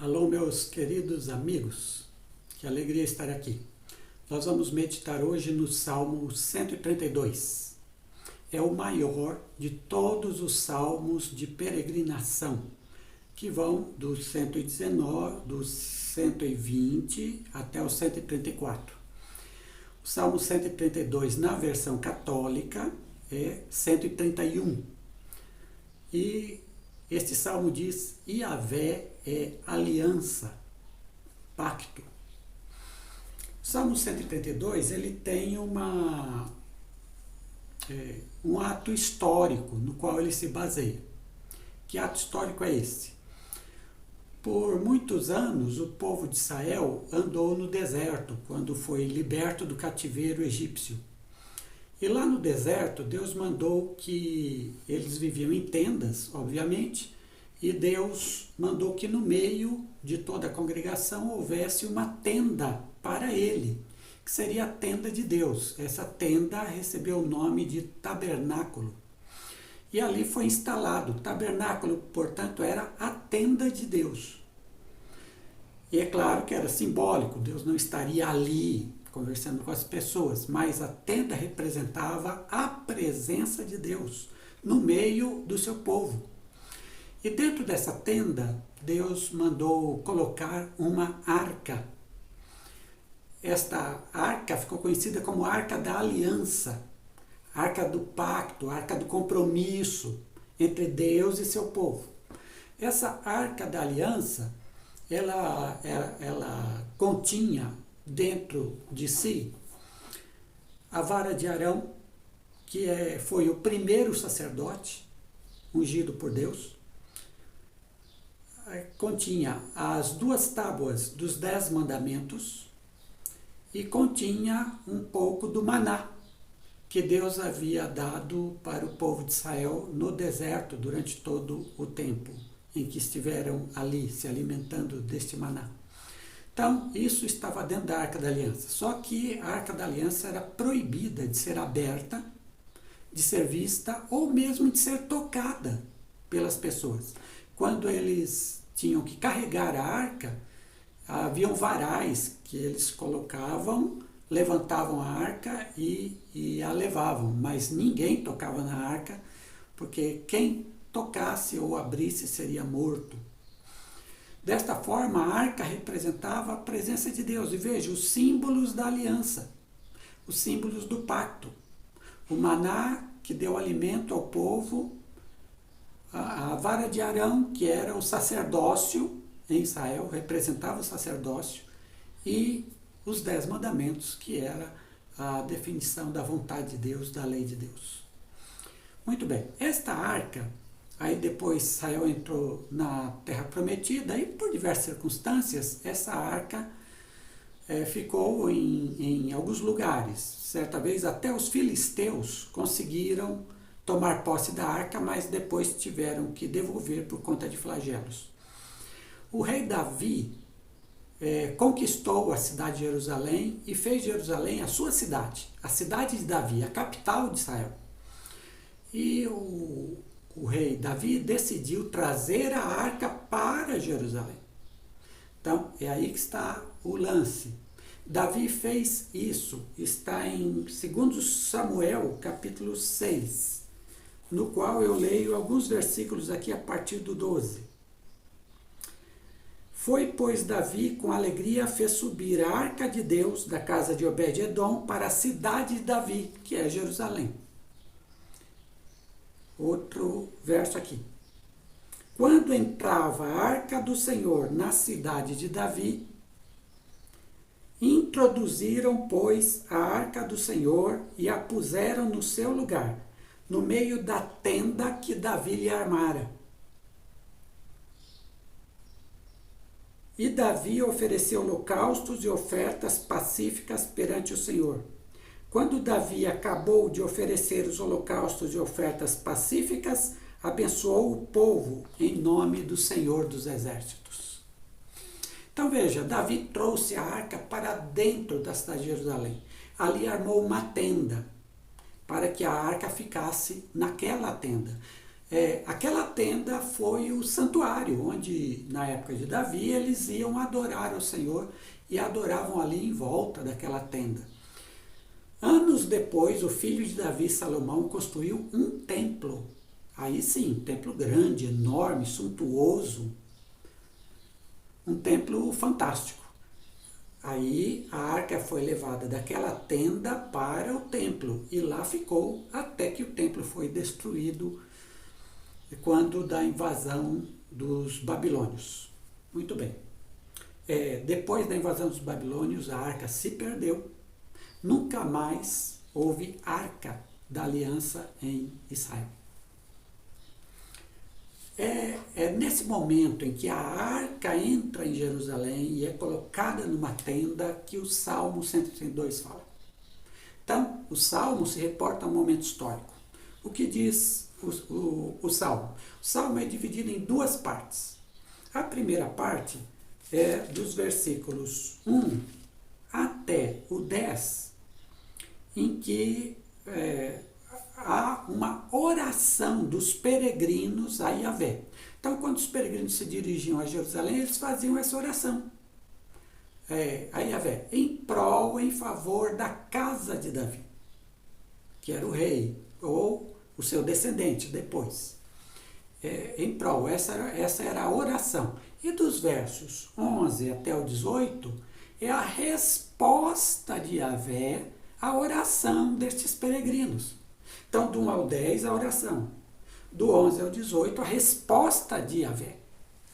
Alô, meus queridos amigos, que alegria estar aqui. Nós vamos meditar hoje no Salmo 132. É o maior de todos os salmos de peregrinação, que vão do 119, do 120 até o 134. O Salmo 132, na versão católica, é 131. E este salmo diz: Yahvé é aliança, pacto. O Salmo 132 ele tem um ato histórico no qual ele se baseia. Que ato histórico é esse? Por muitos anos o povo de Israel andou no deserto quando foi liberto do cativeiro egípcio. E lá no deserto Deus mandou que eles viviam em tendas, obviamente, e Deus mandou que no meio de toda a congregação houvesse uma tenda para ele, que seria a tenda de Deus. Essa tenda recebeu o nome de tabernáculo. E ali foi instalado. O tabernáculo, portanto, era a tenda de Deus. E é claro que era simbólico, Deus não estaria ali conversando com as pessoas, mas a tenda representava a presença de Deus no meio do seu povo. E dentro dessa tenda, Deus mandou colocar uma arca. Esta arca ficou conhecida como Arca da Aliança, Arca do Pacto, Arca do Compromisso entre Deus e seu povo. Essa Arca da Aliança, ela continha dentro de si a vara de Arão, que foi o primeiro sacerdote ungido por Deus. Continha as 2 tábuas dos 10 mandamentos e continha um pouco do maná que Deus havia dado para o povo de Israel no deserto durante todo o tempo em que estiveram ali se alimentando deste maná. Então, isso estava dentro da Arca da Aliança. Só que a Arca da Aliança era proibida de ser aberta, de ser vista ou mesmo de ser tocada pelas pessoas. Quando eles tinham que carregar a arca, haviam varais que eles colocavam, levantavam a arca e a levavam, mas ninguém tocava na arca, porque quem tocasse ou abrisse seria morto. Desta forma, a arca representava a presença de Deus. E veja, os símbolos da aliança, os símbolos do pacto. O maná, que deu alimento ao povo, a vara de Arão, que era o sacerdócio em Israel, representava o sacerdócio, e os 10 mandamentos, que era a definição da vontade de Deus, da lei de Deus. Muito bem, esta arca, aí depois Israel entrou na Terra Prometida, e por diversas circunstâncias, essa arca ficou em alguns lugares. Certa vez até os filisteus conseguiram tomar posse da arca, mas depois tiveram que devolver por conta de flagelos. O rei Davi conquistou a cidade de Jerusalém e fez Jerusalém a sua cidade, a cidade de Davi, a capital de Israel. E o rei Davi decidiu trazer a arca para Jerusalém. Então, é aí que está o lance. Davi fez isso, está em 2 Samuel, capítulo 6, no qual eu leio alguns versículos aqui a partir do 12. Foi, pois, Davi com alegria fez subir a arca de Deus da casa de Obed-edom para a cidade de Davi, que é Jerusalém. Outro verso aqui. Quando entrava a arca do Senhor na cidade de Davi, introduziram, pois, a arca do Senhor e a puseram no seu lugar, no meio da tenda que Davi lhe armara. E Davi ofereceu holocaustos e ofertas pacíficas perante o Senhor. Quando Davi acabou de oferecer os holocaustos e ofertas pacíficas, abençoou o povo em nome do Senhor dos Exércitos. Então veja, Davi trouxe a arca para dentro da cidade de Jerusalém. Ali armou uma tenda para que a arca ficasse naquela tenda. Aquela tenda foi o santuário, onde na época de Davi eles iam adorar ao Senhor e adoravam ali em volta daquela tenda. Anos depois, o filho de Davi, Salomão, construiu um templo. Aí sim, um templo grande, enorme, suntuoso, um templo fantástico. Aí a arca foi levada daquela tenda para o templo e lá ficou até que o templo foi destruído quando da invasão dos babilônios. Muito bem. Depois da invasão dos babilônios, a arca se perdeu. Nunca mais houve arca da aliança em Israel. É nesse momento em que a arca entra em Jerusalém e é colocada numa tenda que o Salmo 132 fala. Então, o Salmo se reporta a um momento histórico. O que diz o Salmo? O Salmo é dividido em duas partes. A primeira parte é dos versículos 1 até o 10, em que há uma oração dos peregrinos a Yahvé. Então, quando os peregrinos se dirigiam a Jerusalém, eles faziam essa oração a Yahvé, em prol, em favor da casa de Davi, que era o rei, ou o seu descendente depois. Em prol, essa era a oração. E dos versos 11 até o 18, é a resposta de Yahvé à oração destes peregrinos. Então, do 1 ao 10, a oração. Do 11 ao 18, a resposta de Yahvé.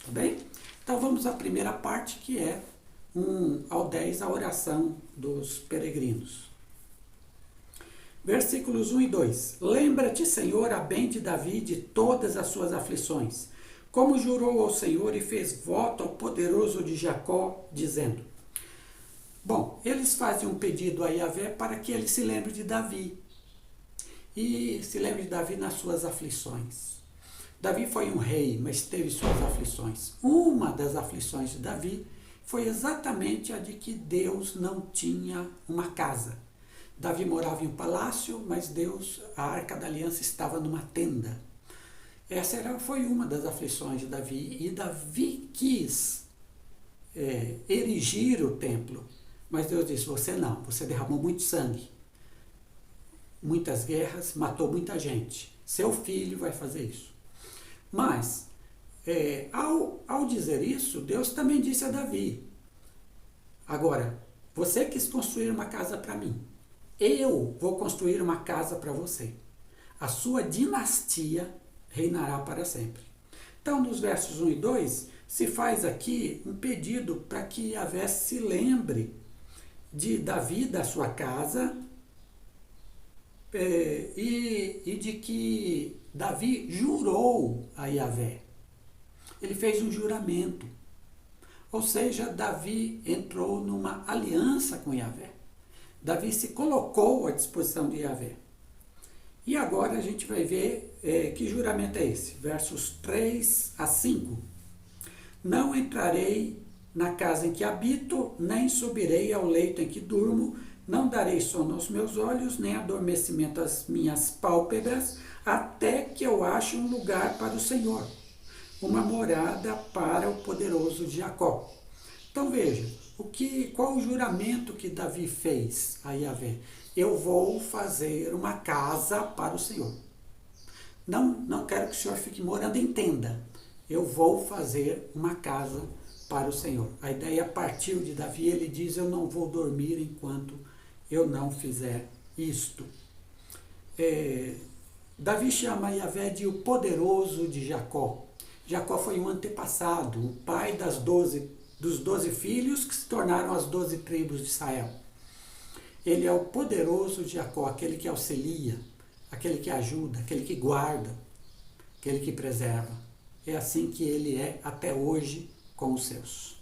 Tá bem? Então, vamos à primeira parte, que é 1 ao 10, a oração dos peregrinos. Versículos 1 e 2. Lembra-te, Senhor, a bem de Davi de todas as suas aflições, como jurou ao Senhor e fez voto ao poderoso de Jacó, dizendo. Bom, eles fazem um pedido a Yahvé para que ele se lembre de Davi. E se lembre de Davi nas suas aflições. Davi foi um rei, mas teve suas aflições. Uma das aflições de Davi foi exatamente a de que Deus não tinha uma casa. Davi morava em um palácio, mas a Arca da Aliança estava numa tenda. Essa foi uma das aflições de Davi. E Davi quis erigir o templo. Mas Deus disse, você não, você derramou muito sangue. Muitas guerras, matou muita gente. Seu filho vai fazer isso. Mas, ao dizer isso, Deus também disse a Davi, agora, você quis construir uma casa para mim. Eu vou construir uma casa para você. A sua dinastia reinará para sempre. Então, nos versos 1 e 2, se faz aqui um pedido para que Yahvé se lembre de Davi, da sua casa, e de que Davi jurou a Yahvé. Ele fez um juramento. Ou seja, Davi entrou numa aliança com Yahvé. Davi se colocou à disposição de Yahvé. E agora a gente vai ver que juramento é esse. Versos 3 a 5. Não entrarei na casa em que habito, nem subirei ao leito em que durmo, não darei sono aos meus olhos, nem adormecimento às minhas pálpebras, até que eu ache um lugar para o Senhor, uma morada para o poderoso de Jacó. Então veja, qual o juramento que Davi fez a Yahvé? Eu vou fazer uma casa para o Senhor. Não quero que o Senhor fique morando em tenda. Eu vou fazer uma casa para o Senhor. A ideia partiu de Davi, ele diz, eu não vou dormir enquanto eu não fizer isto. Davi chama Yahvé de o poderoso de Jacó. Jacó foi um antepassado, o pai dos 12 filhos que se tornaram as 12 tribos de Israel. Ele é o poderoso de Jacó, aquele que auxilia, aquele que ajuda, aquele que guarda, aquele que preserva. É assim que ele é até hoje com os seus.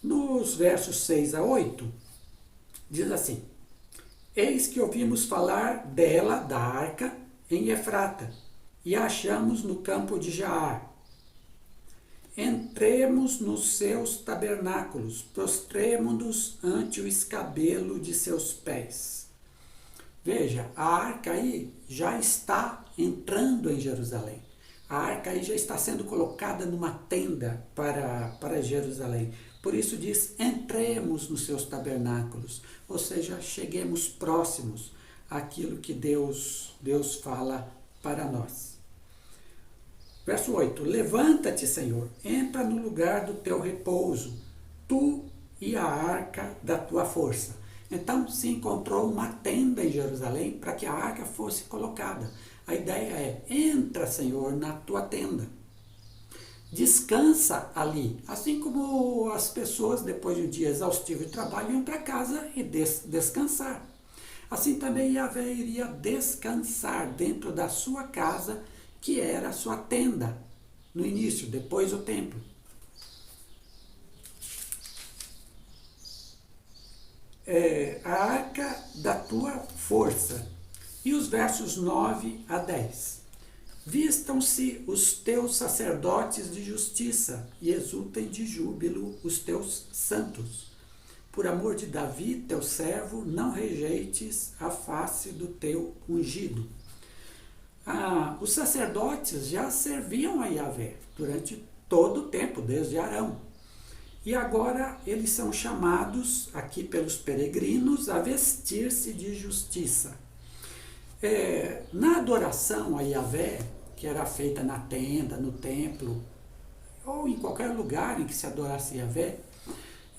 Nos versos 6 a 8, diz assim, eis que ouvimos falar dela, da arca, em Efrata, e a achamos no campo de Jaar. Entremos nos seus tabernáculos, prostremo-nos ante o escabelo de seus pés. Veja, a arca aí já está entrando em Jerusalém. A arca aí já está sendo colocada numa tenda para Jerusalém. Por isso diz, entremos nos seus tabernáculos. Ou seja, cheguemos próximos àquilo que Deus fala para nós. Verso 8, levanta-te, Senhor, entra no lugar do teu repouso, tu e a arca da tua força. Então se encontrou uma tenda em Jerusalém para que a arca fosse colocada. A ideia é, entra, Senhor, na tua tenda. Descansa ali, assim como as pessoas depois de um dia exaustivo de trabalho iam para casa e descansar. Assim também Yahvé iria descansar dentro da sua casa, que era a sua tenda, no início, depois o templo. A arca da tua força. E os versos 9 a 10. Vistam-se os teus sacerdotes de justiça e exultem de júbilo os teus santos. Por amor de Davi, teu servo, não rejeites a face do teu ungido. Os sacerdotes já serviam a Yahvé durante todo o tempo, desde Arão. E agora eles são chamados, aqui pelos peregrinos, a vestir-se de justiça. Na adoração a Yahvé, que era feita na tenda, no templo, ou em qualquer lugar em que se adorasse Yahvé,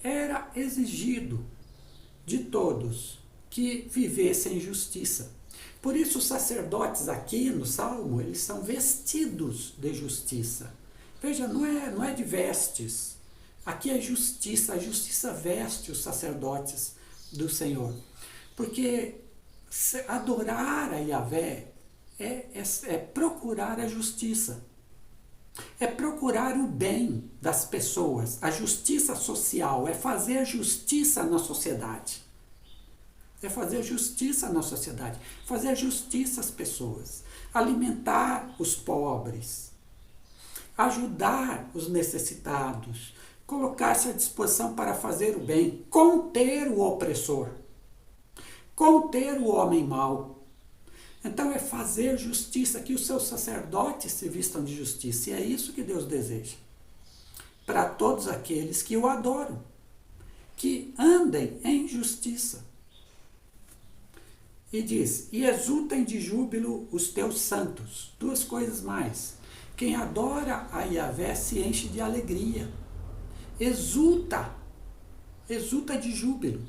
era exigido de todos que vivessem justiça. Por isso os sacerdotes aqui no Salmo, eles são vestidos de justiça. Veja, não é de vestes. Aqui é justiça, a justiça veste os sacerdotes do Senhor. Porque adorar a Yahvé é procurar a justiça. É procurar o bem das pessoas, a justiça social, é fazer justiça na sociedade. É fazer justiça na sociedade, fazer justiça às pessoas, alimentar os pobres, ajudar os necessitados, colocar-se à disposição para fazer o bem, conter o opressor, conter o homem mau. Então é fazer justiça, que os seus sacerdotes se vistam de justiça, e é isso que Deus deseja para todos aqueles que o adoram, que andem em justiça. E diz, e exultem de júbilo os teus santos. Duas coisas mais. Quem adora a Yahvé se enche de alegria. Exulta de júbilo.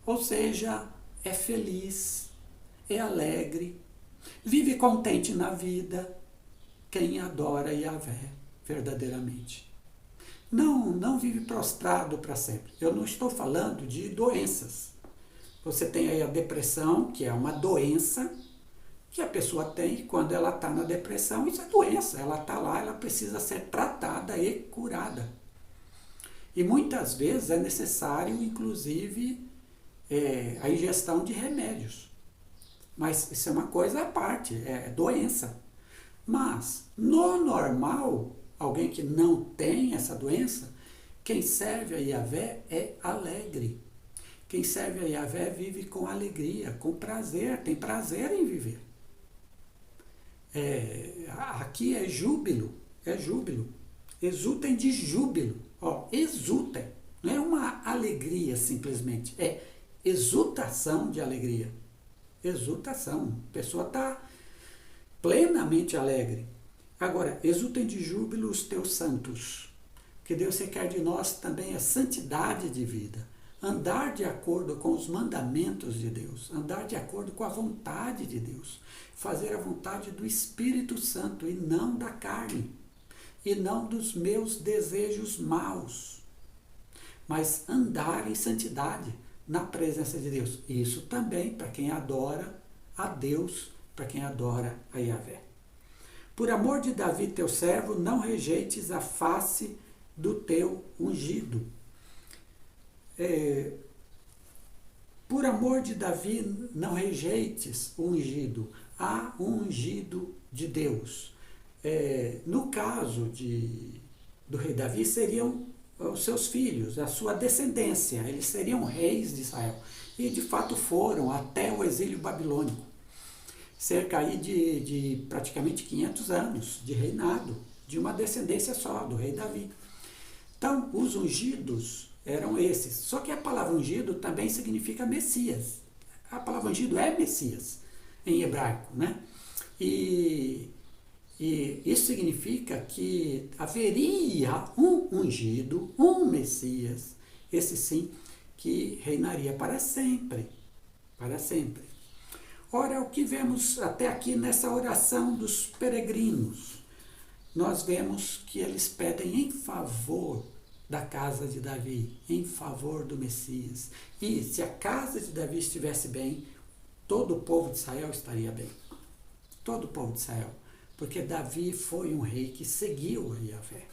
Ou seja, é feliz, é alegre, vive contente na vida. Quem adora Yahvé verdadeiramente. Não vive prostrado para sempre. Eu não estou falando de doenças. Você tem aí a depressão, que é uma doença que a pessoa tem quando ela está na depressão. Isso é doença, ela está lá, ela precisa ser tratada e curada. E muitas vezes é necessário, inclusive, a ingestão de remédios. Mas isso é uma coisa à parte, é doença. Mas, no normal, alguém que não tem essa doença, quem serve a Yahvé é alegre. Quem serve a Yahvé vive com alegria, com prazer, tem prazer em viver. Aqui é júbilo. Exultem de júbilo. Exultem. Não é uma alegria simplesmente, é exultação de alegria. Exultação. A pessoa está plenamente alegre. Agora, exultem de júbilo os teus santos. Que Deus requer de nós também a santidade de vida. Andar de acordo com os mandamentos de Deus, andar de acordo com a vontade de Deus, fazer a vontade do Espírito Santo e não da carne, e não dos meus desejos maus, mas andar em santidade na presença de Deus. Isso também para quem adora a Deus, para quem adora a Yahvé. Por amor de Davi, teu servo, não rejeites a face do teu ungido. Por amor de Davi, não rejeites o ungido. Há um ungido de Deus. No caso do rei Davi, seriam os seus filhos, a sua descendência. Eles seriam reis de Israel. E de fato foram até o exílio babilônico. Cerca aí de praticamente 500 anos de reinado, de uma descendência só, do rei Davi. Então, os ungidos eram esses. Só que a palavra ungido também significa Messias. A palavra ungido é Messias, em hebraico, né? E isso significa que haveria um ungido, um Messias, esse sim, que reinaria para sempre. Para sempre. Ora, o que vemos até aqui nessa oração dos peregrinos? Nós vemos que eles pedem em favor da casa de Davi, em favor do Messias. E se a casa de Davi estivesse bem, todo o povo de Israel estaria bem. Todo o povo de Israel. Porque Davi foi um rei que seguiu a Yahvé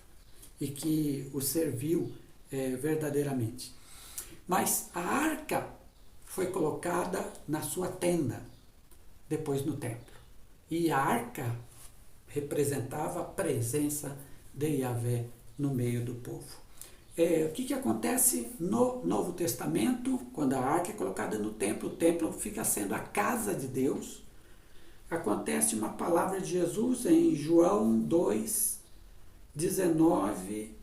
e que o serviu verdadeiramente. Mas a arca foi colocada na sua tenda, depois no templo. E a arca representava a presença de Yahvé no meio do povo. O que acontece no Novo Testamento, quando a arca é colocada no templo, o templo fica sendo a casa de Deus. Acontece uma palavra de Jesus em João 2, 19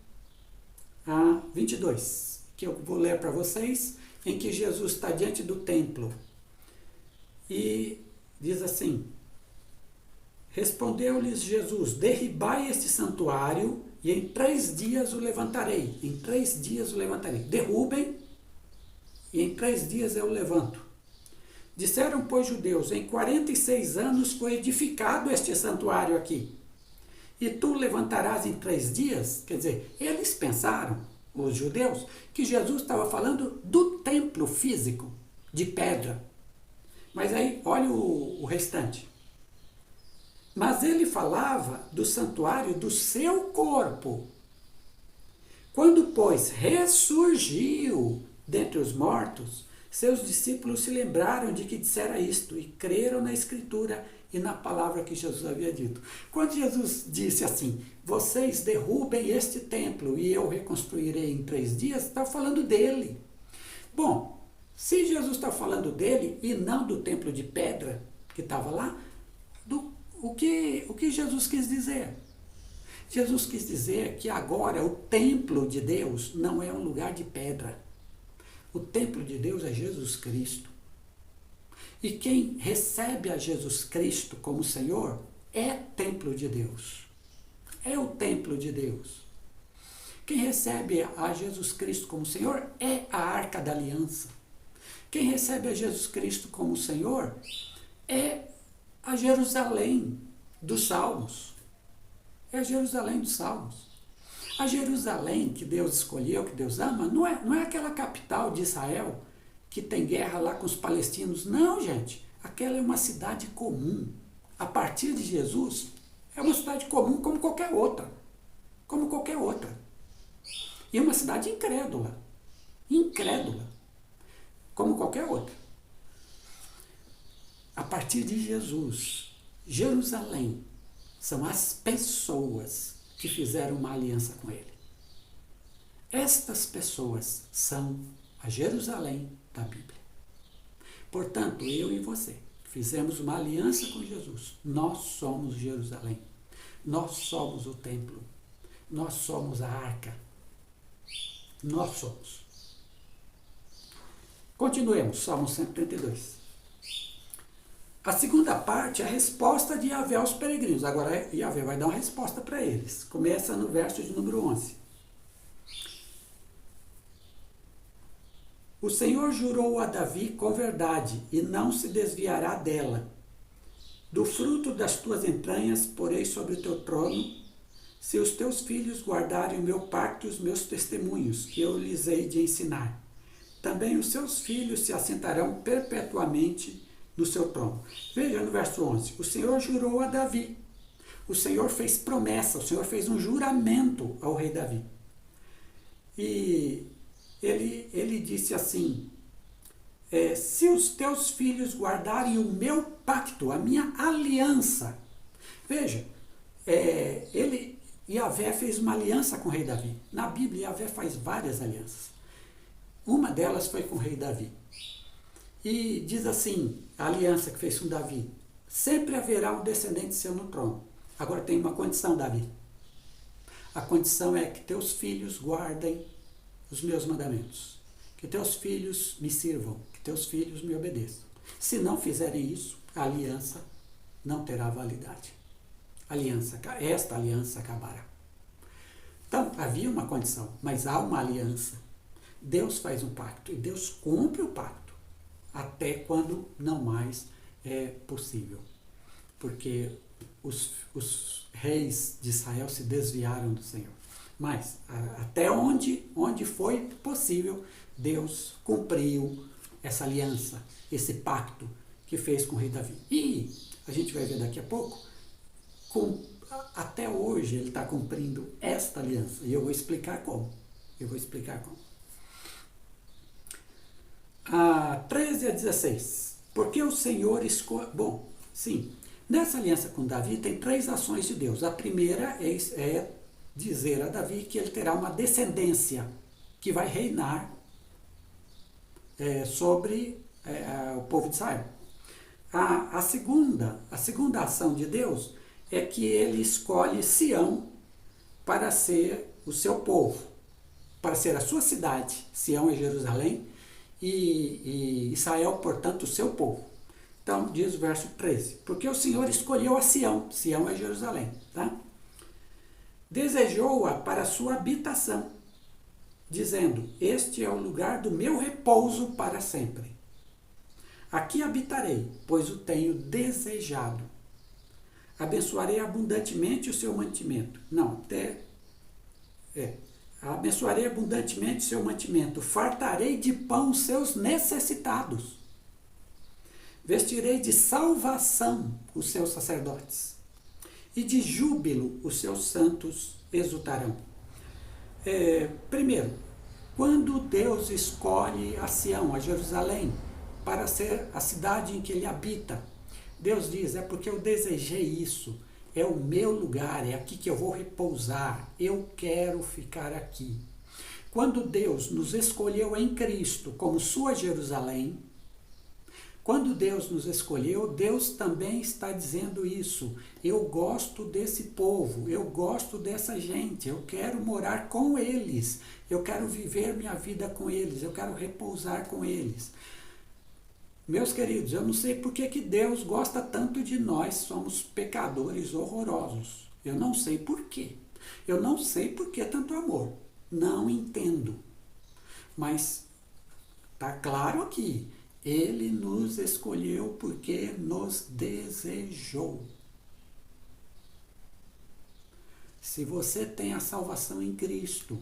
a 22, que eu vou ler para vocês, em que Jesus está diante do templo e diz assim: respondeu-lhes Jesus, derribai este santuário e em 3 dias o levantarei. Em 3 dias o levantarei. Derrubem e em 3 dias eu o levanto. Disseram, pois, judeus, em 46 anos foi edificado este santuário aqui. E tu levantarás em 3 dias? Quer dizer, eles pensaram, os judeus, que Jesus estava falando do templo físico, de pedra. Mas aí, olha o restante. Mas ele falava do santuário do seu corpo. Quando, pois, ressurgiu dentre os mortos, seus discípulos se lembraram de que dissera isto e creram na Escritura e na palavra que Jesus havia dito. Quando Jesus disse assim, vocês derrubem este templo e eu reconstruirei em 3 dias, está falando dele. Bom, se Jesus está falando dele e não do templo de pedra que estava lá, o que Jesus quis dizer? Jesus quis dizer que agora o templo de Deus não é um lugar de pedra. O templo de Deus é Jesus Cristo. E quem recebe a Jesus Cristo como Senhor é templo de Deus. É o templo de Deus. Quem recebe a Jesus Cristo como Senhor é a Arca da Aliança. Quem recebe a Jesus Cristo como Senhor é a Jerusalém dos Salmos. É a Jerusalém dos Salmos. A Jerusalém que Deus escolheu, que Deus ama, não é aquela capital de Israel que tem guerra lá com os palestinos. Não, gente. Aquela é uma cidade comum. A partir de Jesus, é uma cidade comum como qualquer outra. Como qualquer outra. E uma cidade incrédula. Incrédula. Como qualquer outra. A partir de Jesus, Jerusalém são as pessoas que fizeram uma aliança com ele. Estas pessoas são a Jerusalém da Bíblia. Portanto, eu e você fizemos uma aliança com Jesus. Nós somos Jerusalém. Nós somos o templo. Nós somos a arca. Nós somos. Continuemos, Salmo 132. A segunda parte é a resposta de Yahvé aos peregrinos. Agora Yahvé vai dar uma resposta para eles. Começa no verso de número 11. O Senhor jurou a Davi com verdade e não se desviará dela. Do fruto das tuas entranhas porei sobre o teu trono, se os teus filhos guardarem o meu pacto e os meus testemunhos, que eu lhes hei de ensinar. Também os seus filhos se assentarão perpetuamente no seu trono. Veja no verso 11, o Senhor jurou a Davi. O Senhor fez promessa, o Senhor fez um juramento ao rei Davi. E ele disse assim, se os teus filhos guardarem o meu pacto, a minha aliança. Veja, Yahvé fez uma aliança com o rei Davi. Na Bíblia, Yahvé faz várias alianças. Uma delas foi com o rei Davi. E diz assim, a aliança que fez com Davi, sempre haverá um descendente seu no trono. Agora tem uma condição, Davi. A condição é que teus filhos guardem os meus mandamentos. Que teus filhos me sirvam, que teus filhos me obedeçam. Se não fizerem isso, a aliança não terá validade. Esta aliança acabará. Então, havia uma condição, mas há uma aliança. Deus faz um pacto e Deus cumpre o pacto até quando não mais é possível. Porque os reis de Israel se desviaram do Senhor. Mas até onde foi possível, Deus cumpriu essa aliança, esse pacto que fez com o rei Davi. E a gente vai ver daqui a pouco, até hoje ele está cumprindo esta aliança. E eu vou explicar como. 13 a 16. Porque o Senhor escolhe... Bom, sim, nessa aliança com Davi tem 3 ações de Deus. A primeira é dizer a Davi que ele terá uma descendência que vai reinar sobre o povo de Israel. A segunda ação de Deus é que ele escolhe Sião para ser o seu povo, para ser a sua cidade. Sião é Jerusalém e Israel, portanto, o seu povo. Então, diz o verso 13, porque o Senhor escolheu a Sião, Sião é Jerusalém, tá? Desejou-a para a sua habitação, dizendo, este é o lugar do meu repouso para sempre. Aqui habitarei, pois o tenho desejado. Abençoarei abundantemente o seu mantimento. Abençoarei abundantemente o seu mantimento. Fartarei de pão os seus necessitados. Vestirei de salvação os seus sacerdotes. E de júbilo os seus santos exultarão. Primeiro, quando Deus escolhe a Sião, a Jerusalém, para ser a cidade em que ele habita, Deus diz, é porque eu desejei isso, é o meu lugar, é aqui que eu vou repousar, eu quero ficar aqui. Quando Deus nos escolheu em Cristo como sua Jerusalém, quando Deus nos escolheu, Deus também está dizendo isso. Eu gosto desse povo, eu gosto dessa gente, eu quero morar com eles, eu quero viver minha vida com eles, eu quero repousar com eles. Meus queridos, eu não sei por que Deus gosta tanto de nós, somos pecadores horrorosos. Eu não sei por quê. Eu não sei por que tanto amor. Não entendo. Mas está claro aqui. Ele nos escolheu porque nos desejou. Se você tem a salvação em Cristo,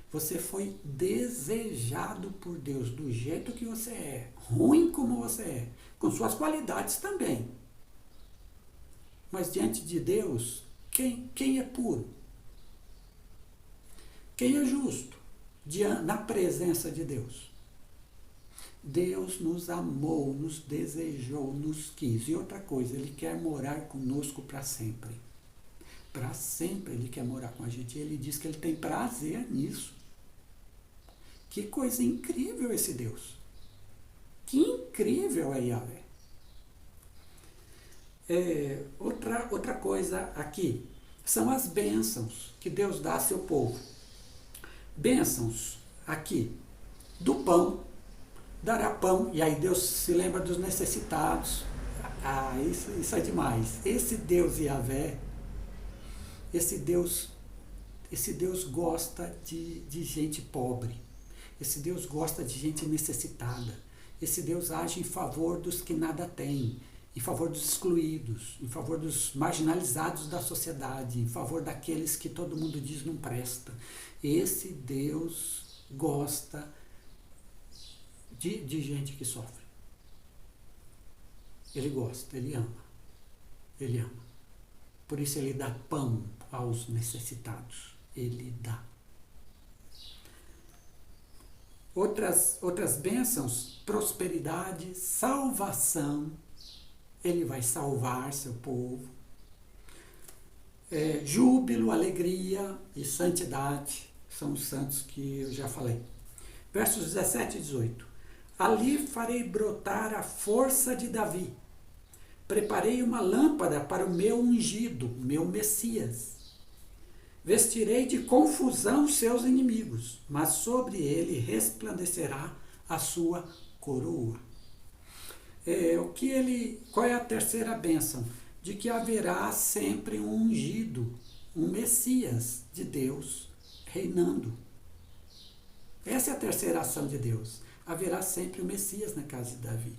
você foi desejado por Deus do jeito que você é, ruim como você é, com suas qualidades também. Mas diante de Deus, quem é puro? Quem é justo? Na presença de Deus. Deus nos amou, nos desejou, nos quis. E outra coisa, Ele quer morar conosco para sempre. Para sempre Ele quer morar com a gente. E Ele diz que Ele tem prazer nisso. Que coisa incrível esse Deus. Que incrível é Yahvé. Outra coisa aqui são as bênçãos que Deus dá a seu povo. Bênçãos aqui do pão, dará pão, e aí Deus se lembra dos necessitados. Isso é demais. Esse Deus Yahvé, esse Deus gosta de gente pobre. Esse Deus gosta de gente necessitada. Esse Deus age em favor dos que nada têm, em favor dos excluídos, em favor dos marginalizados da sociedade, em favor daqueles que todo mundo diz não presta. Esse Deus gosta de gente que sofre. Ele gosta, ele ama. Ele ama. Por isso ele dá pão aos necessitados. Ele dá. Outras bênçãos, prosperidade, salvação. Ele vai salvar seu povo. Júbilo, alegria e santidade. São os santos que eu já falei. Versos 17 e 18. Ali farei brotar a força de Davi. Preparei uma lâmpada para o meu ungido, meu Messias. Vestirei de confusão seus inimigos, mas sobre ele resplandecerá a sua coroa. Qual é a terceira bênção? De que haverá sempre um ungido, um Messias de Deus reinando. Essa é a terceira ação de Deus. Haverá sempre um Messias na casa de Davi.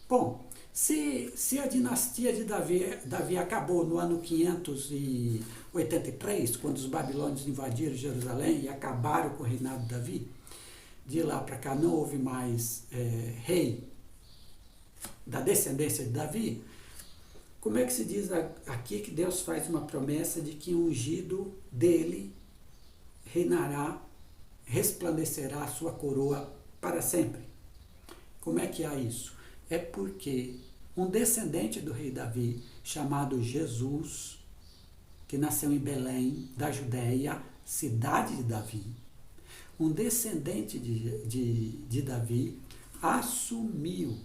Bom, se a dinastia de Davi acabou no ano 583, quando os babilônios invadiram Jerusalém e acabaram com o reinado de Davi, de lá para cá não houve mais rei da descendência de Davi, como é que se diz aqui que Deus faz uma promessa de que o ungido dele reinará, resplandecerá a sua coroa para sempre? Como é que há isso? É porque um descendente do rei Davi, chamado Jesus, que nasceu em Belém, da Judéia, cidade de Davi, um descendente de Davi assumiu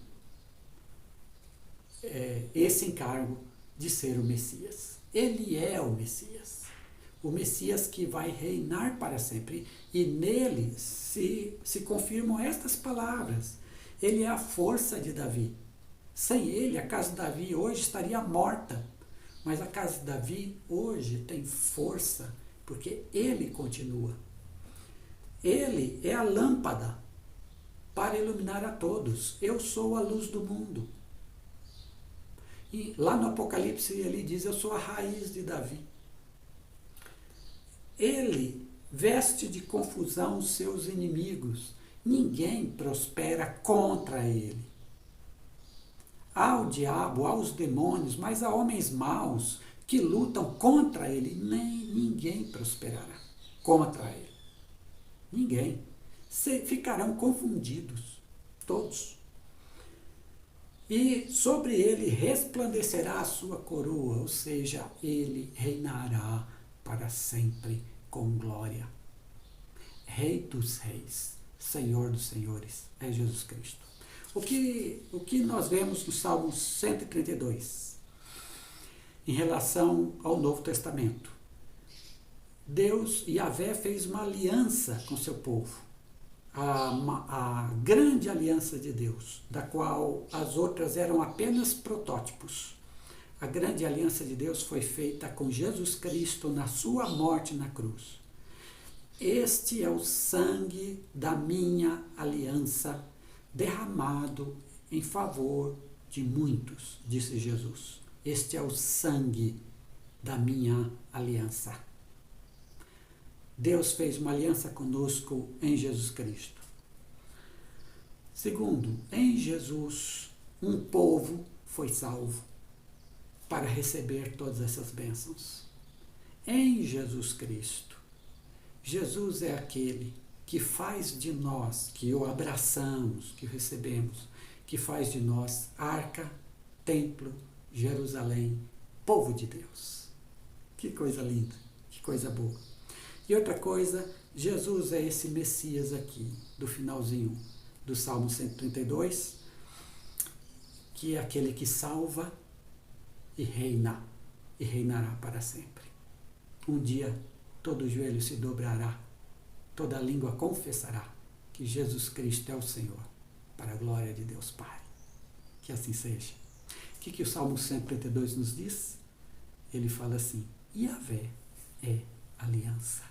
esse encargo de ser o Messias. Ele é o Messias que vai reinar para sempre. E nele se confirmam estas palavras. Ele é a força de Davi. Sem ele, a casa de Davi hoje estaria morta. Mas a casa de Davi hoje tem força, porque ele continua. Ele é a lâmpada para iluminar a todos. Eu sou a luz do mundo. E lá no Apocalipse ele diz, eu sou a raiz de Davi. Ele veste de confusão os seus inimigos. Ninguém prospera contra ele. Há o diabo, há os demônios, mas há homens maus que lutam contra ele. Ninguém prosperará contra ele. Ninguém. Ficarão confundidos, todos. E sobre ele resplandecerá a sua coroa, ou seja, ele reinará para sempre com glória. Rei dos reis, Senhor dos senhores, é Jesus Cristo. O que nós vemos no Salmo 132, em relação ao Novo Testamento? Deus, Yahvé, fez uma aliança com seu povo. A grande aliança de Deus, da qual as outras eram apenas protótipos. A grande aliança de Deus foi feita com Jesus Cristo na sua morte na cruz. Este é o sangue da minha aliança, derramado em favor de muitos, disse Jesus. Este é o sangue da minha aliança. Deus fez uma aliança conosco em Jesus Cristo. Segundo, em Jesus, um povo foi salvo para receber todas essas bênçãos. Em Jesus Cristo, Jesus é aquele que faz de nós, que o abraçamos, que o recebemos, que faz de nós arca, templo, Jerusalém, povo de Deus. Que coisa linda, que coisa boa. E outra coisa, Jesus é esse Messias aqui, do finalzinho do Salmo 132, que é aquele que salva e reina, e reinará para sempre. Um dia, todo joelho se dobrará, toda língua confessará que Jesus Cristo é o Senhor, para a glória de Deus Pai. Que assim seja. O que o Salmo 132 nos diz? Ele fala assim, Yahvé é aliança.